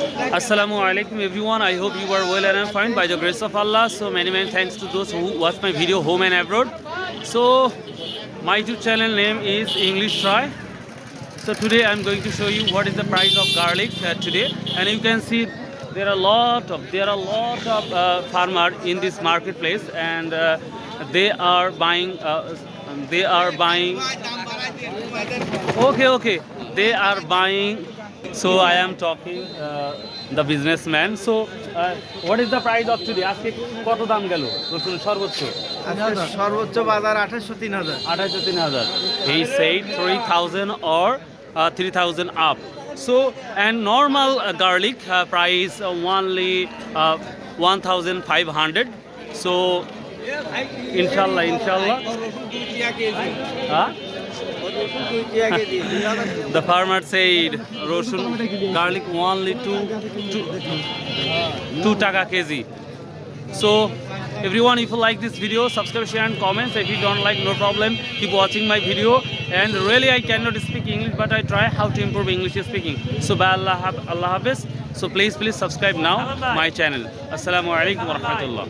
Assalamu alaikum everyone. I hope you are well and I'm fine by the grace of Allah. So many thanks to those who watch my video home and abroad. So my YouTube channel name is English Try. So today I'm going to show you what is the price of garlic today, and you can see there are a lot of farmer in this marketplace, and they are buying. Okay. They are buying. So I am talking the businessman. So what is the price of today? আজকে কত দাম গেল রসুন সর্বোচ্চ? সর্বোচ্চ বাজার 2803,000। He said 3,000 or 3,000 up. So and normal garlic price only 1,500. So inshallah. The farmer said Roshun garlic only 2 taka kg. So everyone, if you like this video, subscribe, share and comments. If you don't like, no problem, keep watching my video. And really I cannot speak English, but I try how to improve English speaking. So by Allah Hafiz. So please subscribe now my channel. Assalamu alaikum wa rahmatullah.